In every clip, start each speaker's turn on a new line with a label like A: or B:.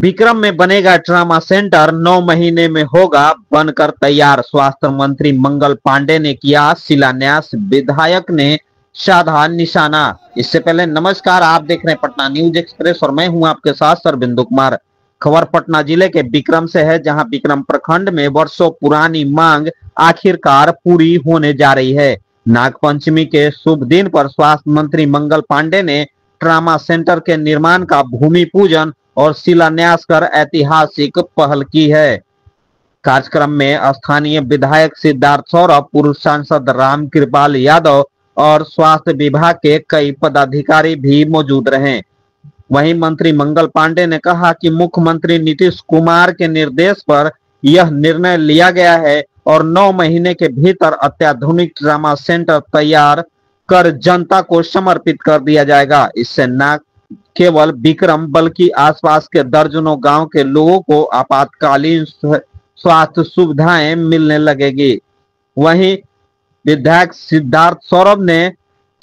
A: विक्रम में बनेगा trauma centre, 9 महीने में होगा बनकर तैयार। स्वास्थ्य मंत्री मंगल पांडे ने किया शिलान्यास, विधायक ने साधा निशाना। इससे पहले नमस्कार, आप देख रहे हैं पटना न्यूज एक्सप्रेस और मैं हूं आपके साथ सरबिंदु कुमार। खबर पटना जिले के विक्रम से है, जहां विक्रम प्रखंड में वर्षों पुरानी मांग आखिरकार पूरी होने जा रही है। नागपंचमी के शुभ दिन पर स्वास्थ्य मंत्री मंगल पांडे ने ट्रॉमा सेंटर के निर्माण का भूमि पूजन और शिलान्यास कर ऐतिहासिक पहल की है। कार्यक्रम में स्थानीय विधायक सिद्धार्थ सौरभ, पूर्व सांसद रामकृपाल यादव और स्वास्थ्य विभाग के कई पदाधिकारी भी मौजूद रहे। वहीं मंत्री मंगल पांडे ने कहा कि मुख्यमंत्री नीतीश कुमार के निर्देश पर यह निर्णय लिया गया है और 9 महीने के भीतर अत्याधुनिक ट्रॉमा सेंटर तैयार कर जनता को समर्पित कर दिया जाएगा। इससे न केवल विक्रम बल्कि आसपास के दर्जनों गांव के लोगों को आपातकालीन स्वास्थ्य सुविधाएं मिलने लगेगी। वहीं विधायक सिद्धार्थ सौरभ ने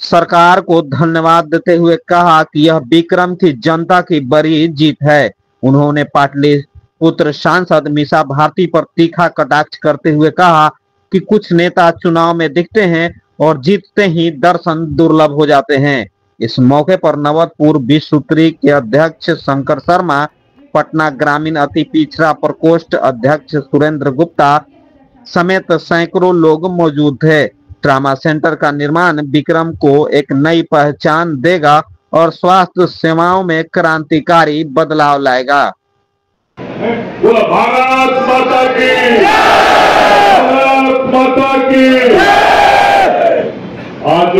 A: सरकार को धन्यवाद देते हुए कहा कि यह विक्रम की जनता की बड़ी जीत है। उन्होंने पाटलिपुत्र सांसद मीसा भारती पर तीखा कटाक्ष करते हुए कहा कि कुछ नेता चुनाव में दिखते हैं और जीतते ही दर्शन दुर्लभ हो जाते हैं। इस मौके पर नवतपुर विश्वत्री के अध्यक्ष शंकर शर्मा, पटना ग्रामीण अति पिछड़ा प्रकोष्ठ अध्यक्ष सुरेंद्र गुप्ता समेत सैकड़ों लोग मौजूद थे। ट्रॉमा सेंटर का निर्माण विक्रम को एक नई पहचान देगा और स्वास्थ्य सेवाओं में क्रांतिकारी बदलाव लाएगा।
B: भारत माता की, भारत माता की। आज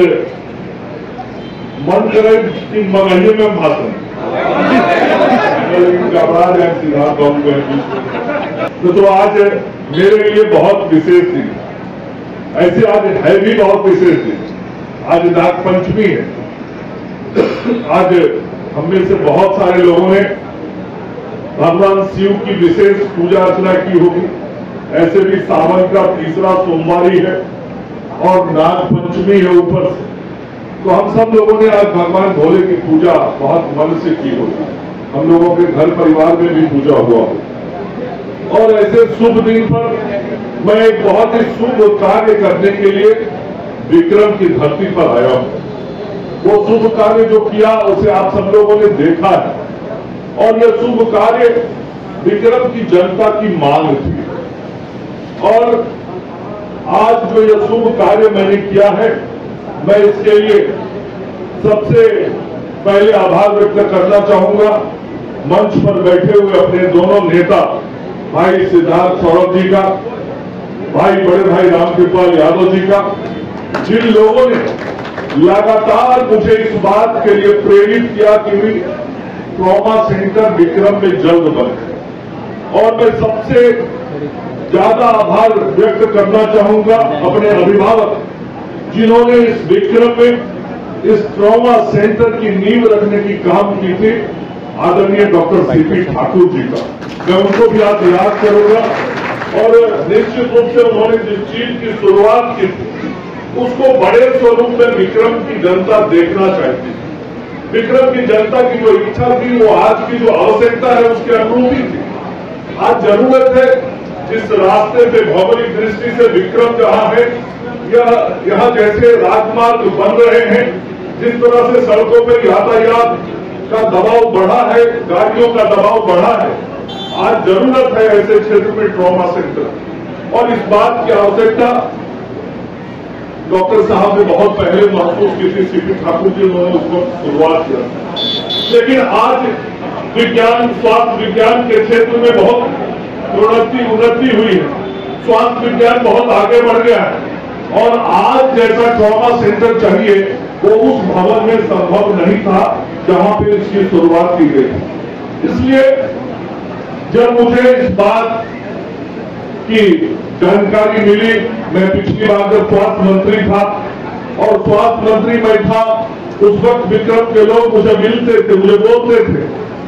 B: मन करे कि मगहिए में भाषण तो आज मेरे लिए बहुत विशेष दिन, ऐसे आज है भी बहुत विशेष दिन। आज नागपंचमी है। आज हम में से बहुत सारे लोगों ने भगवान शिव की विशेष पूजा अर्चना की होगी। ऐसे भी सावन का तीसरा सोमवारी है और नागपंचमी है ऊपर से, तो हम सब लोगों ने आज भगवान भोले की पूजा बहुत मन से की होगी। हम लोगों के घर परिवार में भी पूजा हुआ हो। और ऐसे शुभ दिन पर मैं एक बहुत ही शुभ कार्य करने के लिए विक्रम की धरती पर आया हूं। वो शुभ कार्य जो किया उसे आप सब लोगों ने देखा है और यह शुभ कार्य विक्रम की जनता की मांग थी। और आज जो यह शुभ कार्य मैंने किया है, मैं इसके लिए सबसे पहले आभार व्यक्त करना चाहूंगा मंच पर बैठे हुए अपने दोनों नेता भाई सिद्धार्थ सौरभ जी का, भाई बड़े भाई रामकृपाल यादव जी का, जिन लोगों ने लगातार मुझे इस बात के लिए प्रेरित किया कि ट्रॉमा सेंटर विक्रम में जल्द बने। और मैं सबसे ज्यादा आभार व्यक्त करना चाहूंगा अपने अभिभावक, जिन्होंने इस विक्रम में इस ट्रॉमा सेंटर की नींव रखने की काम की थी, आदरणीय डॉक्टर सीपी ठाकुर जी का। मैं उनको भी आज याद करूंगा। और निश्चित रूप से उन्होंने जिस चीज की शुरुआत की थी उसको बड़े स्वरूप में विक्रम की जनता देखना चाहती थी। विक्रम की जनता की जो इच्छा थी वो आज की जो आवश्यकता है उसके अनुरूप ही थी। आज जरूरत है जिस रास्ते पे भौगोलिक दृष्टि से विक्रम जहां है, यहाँ जैसे राजमार्ग बन रहे हैं, जिस तरह से सड़कों पर यातायात का दबाव बढ़ा है, गाड़ियों का दबाव बढ़ा है, आज जरूरत है ऐसे क्षेत्र में ट्रॉमा सेंटर। और इस बात की आवश्यकता डॉक्टर साहब ने बहुत पहले महसूस की थी, सीपी ठाकुर जी उन्होंने उसको शुरुआत किया। लेकिन आज विज्ञान, स्वास्थ्य विज्ञान के क्षेत्र में बहुत उन्नति हुई है। स्वास्थ्य विज्ञान बहुत आगे बढ़ गया है और आज जैसा ट्रॉमा सेंटर चाहिए वो उस भवन में संभव नहीं था जहां पे इसकी शुरुआत की गई। इसलिए जब मुझे इस बात की जानकारी मिली, मैं पिछली बार जब स्वास्थ्य मंत्री था और स्वास्थ्य मंत्री मैं था, उस वक्त विक्रम के लोग मुझे मिलते थे, मुझे बोलते थे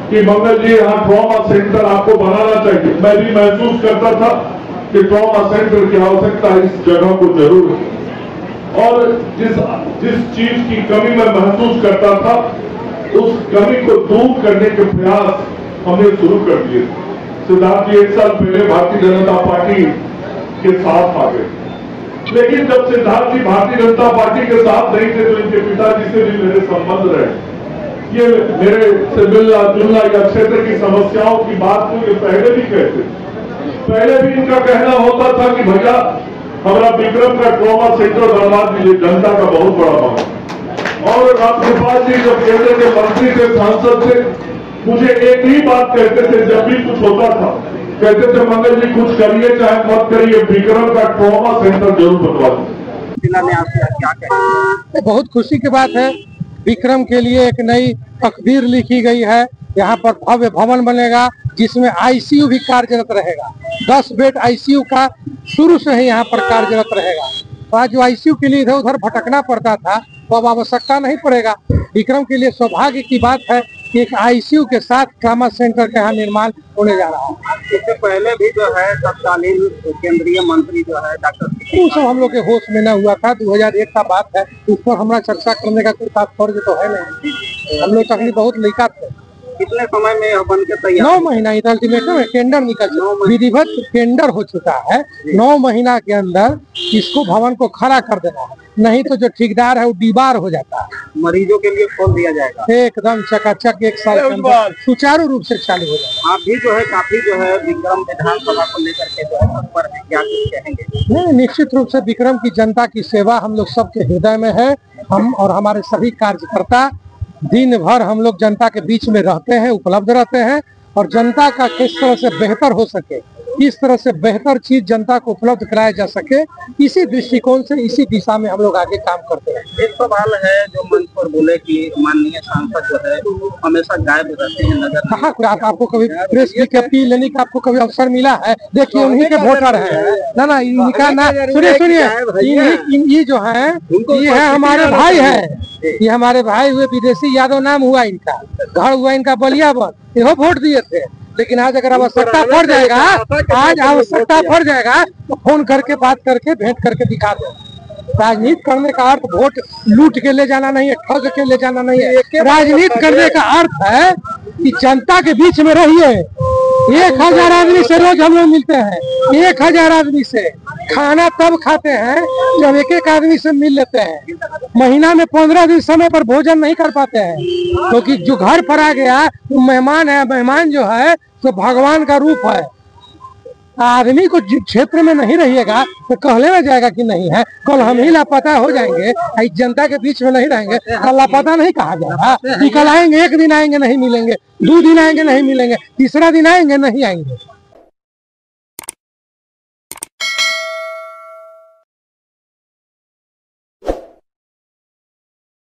B: कि मंगल जी यहाँ ट्रॉमा सेंटर आपको बनाना चाहिए। मैं भी महसूस करता था कि ट्रॉमा सेंटर की आवश्यकता इस जगह को जरूर है। और जिस चीज की कमी मैं महसूस करता था उस कमी को दूर करने के प्रयास हमने शुरू कर दिए। सिद्धार्थ जी 1 साल पहले भारतीय जनता पार्टी के साथ आ गए, लेकिन जब सिद्धार्थ जी भारतीय जनता पार्टी के साथ नहीं थे तो इनके पिताजी से भी मेरे संबंध रहे। ये मेरे से मिलना जुलना या क्षेत्र की समस्याओं की बात को ये पहले भी कहते थे। पहले भी इनका कहना होता था कि भैया हमारा विक्रम का ट्रॉमा सेंटर बनवा दीजिए, जनता का बहुत बड़ा मांग। और रामकृपाल जी जब केंद्र के मंत्री थे, सांसद थे, मुझे एक ही बात कहते थे जब भी कुछ होता था, कहते थे मंगल जी कुछ करिए चाहे मत करिए, विक्रम का ट्रॉमा सेंटर जरूर बनवा दीजिए।
C: बहुत खुशी की बात है, विक्रम के लिए एक नई तकदीर लिखी गई है। यहाँ पर भव्य भवन बनेगा जिसमें आईसीयू भी कार्यरत रहेगा। 10 बेड आईसीयू का शुरू से ही यहाँ पर कार्यरत रहेगा। तो आज जो आईसीयू के लिए इधर उधर भटकना पड़ता था तो अब आवश्यकता नहीं पड़ेगा। विक्रम के लिए सौभाग्य की बात है कि एक आईसीयू के साथ ट्रॉमा सेंटर का यहाँ निर्माण होने जा रहा है।
D: इससे पहले भी जो है तत्कालीन केंद्रीय मंत्री जो है डॉक्टर
C: वो सब हम लोग के होश में न हुआ था। 2001 का बात है, उस पर हमारा चर्चा करने का कोई तात्पर्य तो है नहीं। हम लोग तकलीफ बहुत लिखा थे।
D: कितने समय में यह बन के तैयार?
C: 9 महीना अल्टीमेटम टेंडर निकल चुका, विधिवत टेंडर हो चुका है। 9 महीना के अंदर इसको भवन को खड़ा कर देना है, नहीं तो जो ठेकेदार है वो दीवार हो जाता है।
D: मरीजों के लिए खोल दिया जाएगा
C: एकदम चकाचक 1 साल के अंदर सुचारू रूप से चालू हो जाएगा।
D: आप भी जो है काफी जो है विक्रम विधानसभा को लेकर के जो है तत्पर है, क्या कुछ कहेंगे?
C: नहीं, निश्चित रूप से विक्रम की जनता की सेवा हम लोग सबके हृदय में है। हम और हमारे सभी कार्यकर्ता दिन भर हम लोग जनता के बीच में रहते हैं, उपलब्ध रहते हैं और जनता का किस तरह से बेहतर हो सके, किस तरह से बेहतर चीज जनता को उपलब्ध कराया जा सके, इसी दृष्टिकोण से इसी दिशा में हम लोग आगे काम करते हैं।
D: एक सवाल है जो मंच पर बोले कि माननीय सांसद जो है हमेशा गायब रहते हैं नगर।
C: कहाँ आपको कभी प्रेस की अपील लेने का आपको कभी अवसर मिला है? देखिए उन्हीं के वोटर हैं ना इनका ना। सुनिए ये जो है ये है हमारे भाई है, ये हमारे भाई हुए विदेशी यादव नाम हुआ इनका, घर हुआ इनका बलियावन, ये वोट दिए थे। लेकिन आज अगर आवश्यकता पड़ जाएगा, आज आवश्यकता पड़ जाएगा तो फोन करके बात करके भेंट करके दिखा दो। राजनीति करने का अर्थ वोट लूट के ले जाना नहीं है, ठग के ले जाना नहीं है। राजनीति करने का अर्थ है कि जनता के बीच में रहिए। 1000 आदमी से रोज हम लोग मिलते हैं, 1000 आदमी से खाना तब खाते हैं जब एक आदमी से मिल लेते हैं। महीना में 15 दिन समय पर भोजन नहीं कर पाते हैं, क्योंकि जो घर पर आ गया वो मेहमान है। मेहमान जो है तो भगवान का रूप है। आदमी को क्षेत्र में नहीं रहिएगा तो कहले में जाएगा कि नहीं है। कल हम ही लापता हो जाएंगे, जनता के बीच में नहीं रहेंगे, कल लापता नहीं कहा जाएगा। कल आएंगे, 1 दिन आएंगे नहीं मिलेंगे, 2 दिन आएंगे नहीं मिलेंगे, तीसरा दिन आएंगे नहीं आएंगे।